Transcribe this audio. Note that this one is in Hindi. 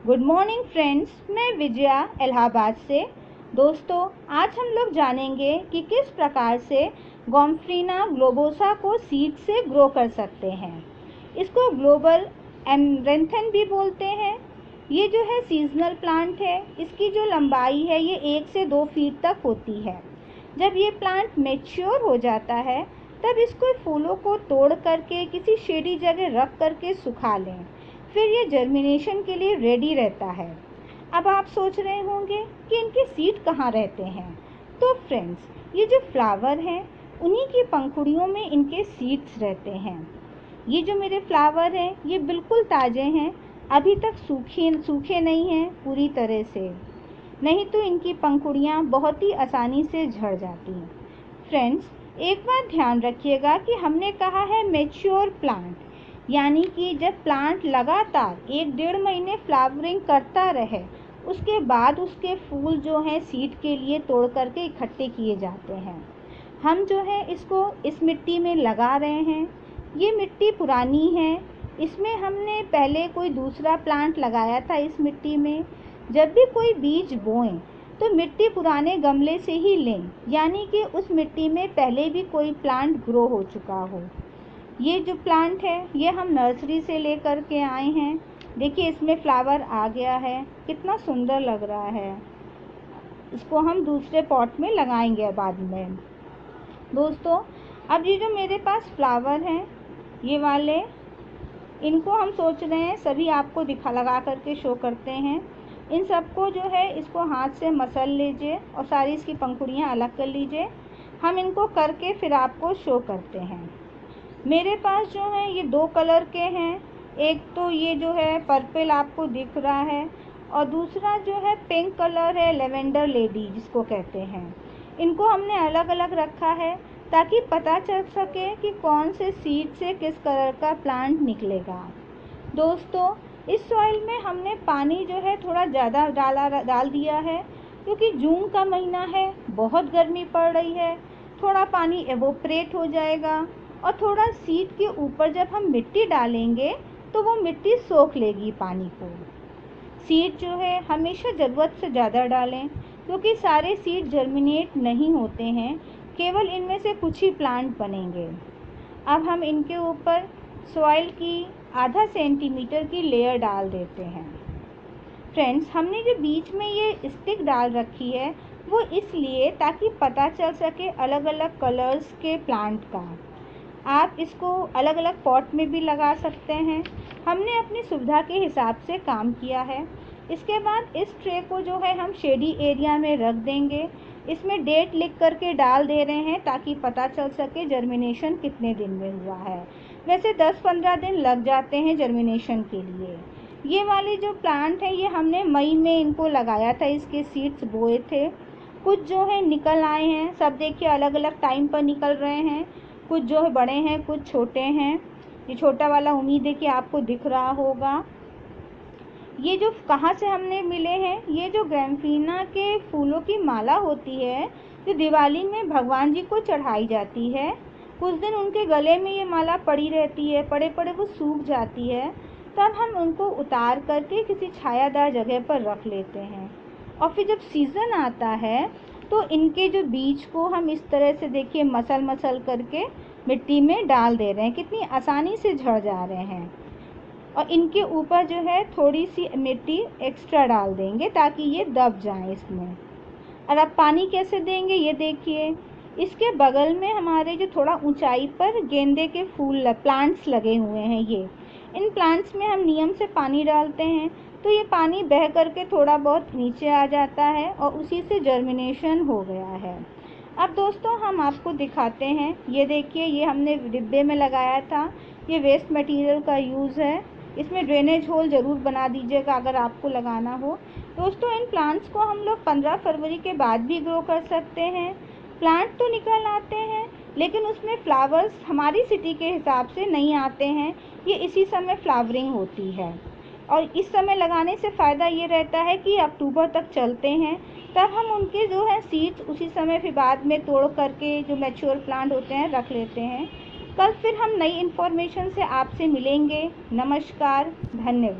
गुड मॉर्निंग फ्रेंड्स, मैं विजया इलाहाबाद से। दोस्तों, आज हम लोग जानेंगे कि किस प्रकार से गॉम्फ्रीना ग्लोबोसा को सीड से ग्रो कर सकते हैं। इसको ग्लोबल एमरेंथन भी बोलते हैं। ये जो है सीजनल प्लांट है। इसकी जो लंबाई है ये 1 से 2 फीट तक होती है। जब ये प्लांट मैच्योर हो जाता है तब इसको फूलों को तोड़ करके किसी शेडी जगह रख करके सुखा लें, फिर ये जर्मिनेशन के लिए रेडी रहता है। अब आप सोच रहे होंगे कि इनके सीड कहाँ रहते हैं। तो फ्रेंड्स, ये जो फ्लावर हैं उन्हीं की पंखुड़ियों में इनके सीड्स रहते हैं। ये जो मेरे फ्लावर हैं ये बिल्कुल ताज़े हैं, अभी तक सूखे नहीं हैं पूरी तरह से, नहीं तो इनकी पंखुड़ियाँ बहुत ही आसानी से झड़ जाती हैं। फ्रेंड्स, एक बात ध्यान रखिएगा कि हमने कहा है मैच्योर प्लांट, यानी कि जब प्लांट लगातार 1-1.5 महीने फ्लावरिंग करता रहे उसके बाद उसके फूल जो हैं सीड के लिए तोड़ करके इकट्ठे किए जाते हैं। हम जो है इसको इस मिट्टी में लगा रहे हैं। ये मिट्टी पुरानी है, इसमें हमने पहले कोई दूसरा प्लांट लगाया था इस मिट्टी में। जब भी कोई बीज बोएं तो मिट्टी पुराने गमले से ही लें, यानी कि उस मिट्टी में पहले भी कोई प्लांट ग्रो हो चुका हो। ये जो प्लांट है ये हम नर्सरी से लेकर के आए हैं। देखिए इसमें फ्लावर आ गया है, कितना सुंदर लग रहा है। इसको हम दूसरे पॉट में लगाएंगे बाद में। दोस्तों, अब ये जो मेरे पास फ्लावर हैं ये वाले, इनको हम सोच रहे हैं सभी आपको लगा करके शो करते हैं। इन सबको जो है इसको हाथ से मसल लीजिए और सारी इसकी पंखुड़ियाँ अलग कर लीजिए। हम इनको करके फिर आपको शो करते हैं। मेरे पास जो है ये 2 कलर के हैं। एक तो ये जो है पर्पल आपको दिख रहा है और दूसरा जो है पिंक कलर है, लेवेंडर लेडी जिसको कहते हैं। इनको हमने अलग अलग रखा है ताकि पता चल सके कि कौन से सीड से किस कलर का प्लांट निकलेगा। दोस्तों, इस सॉइल में हमने पानी जो है थोड़ा ज़्यादा डाल दिया है क्योंकि जून का महीना है, बहुत गर्मी पड़ रही है। थोड़ा पानी एवोपरेट हो जाएगा और थोड़ा सीड के ऊपर जब हम मिट्टी डालेंगे तो वो मिट्टी सोख लेगी पानी को। सीड जो है हमेशा ज़रूरत से ज़्यादा डालें क्योंकि सारे सीड जर्मिनेट नहीं होते हैं, केवल इनमें से कुछ ही प्लांट बनेंगे। अब हम इनके ऊपर सॉइल की आधा सेंटीमीटर की लेयर डाल देते हैं। फ्रेंड्स, हमने जो बीच में ये स्टिक डाल रखी है वो इसलिए ताकि पता चल सके अलग अलग कलर्स के प्लांट का। आप इसको अलग अलग पॉट में भी लगा सकते हैं। हमने अपनी सुविधा के हिसाब से काम किया है। इसके बाद इस ट्रे को जो है हम शेडी एरिया में रख देंगे। इसमें डेट लिख करके डाल दे रहे हैं ताकि पता चल सके जर्मिनेशन कितने दिन में हुआ है। वैसे 10-15 दिन लग जाते हैं जर्मिनेशन के लिए। ये वाले जो प्लांट है ये हमने मई में इनको लगाया था, इसके सीड्स बोए थे। कुछ जो है निकल आए हैं, सब देखिए अलग अलग टाइम पर निकल रहे हैं। कुछ जो है बड़े हैं, कुछ छोटे हैं। ये छोटा वाला उम्मीद है कि आपको दिख रहा होगा। ये जो कहाँ से हमने मिले हैं, ये जो गॉम्फ्रीना के फूलों की माला होती है जो दिवाली में भगवान जी को चढ़ाई जाती है, कुछ दिन उनके गले में ये माला पड़ी रहती है, पड़े पड़े वो सूख जाती है, तब हम उनको उतार करके किसी छायादार जगह पर रख लेते हैं। और फिर जब सीज़न आता है तो इनके जो बीज को हम इस तरह से देखिए मसल करके मिट्टी में डाल दे रहे हैं, कितनी आसानी से झड़ जा रहे हैं। और इनके ऊपर जो है थोड़ी सी मिट्टी एक्स्ट्रा डाल देंगे ताकि ये दब जाए इसमें। और अब पानी कैसे देंगे ये देखिए। इसके बगल में हमारे जो थोड़ा ऊंचाई पर गेंदे के फूल प्लांट्स लगे हुए हैं, ये इन प्लांट्स में हम नियम से पानी डालते हैं तो ये पानी बह करके थोड़ा बहुत नीचे आ जाता है और उसी से जर्मिनेशन हो गया है। अब दोस्तों, हम आपको दिखाते हैं। ये देखिए, ये हमने डिब्बे में लगाया था। ये वेस्ट मटेरियल का यूज़ है। इसमें ड्रेनेज होल ज़रूर बना दीजिएगा अगर आपको लगाना हो। दोस्तों, इन प्लांट्स को हम लोग 15 फरवरी के बाद भी ग्रो कर सकते हैं। प्लांट तो निकल आते हैं लेकिन उसमें फ्लावर्स हमारी सिटी के हिसाब से नहीं आते हैं। ये इसी समय फ्लावरिंग होती है और इस समय लगाने से फ़ायदा ये रहता है कि अक्टूबर तक चलते हैं। तब हम उनके जो है सीड्स उसी समय फिर बाद में तोड़ करके जो मैच्योर प्लांट होते हैं रख लेते हैं। कल फिर हम नई इन्फॉर्मेशन से आपसे मिलेंगे। नमस्कार, धन्यवाद।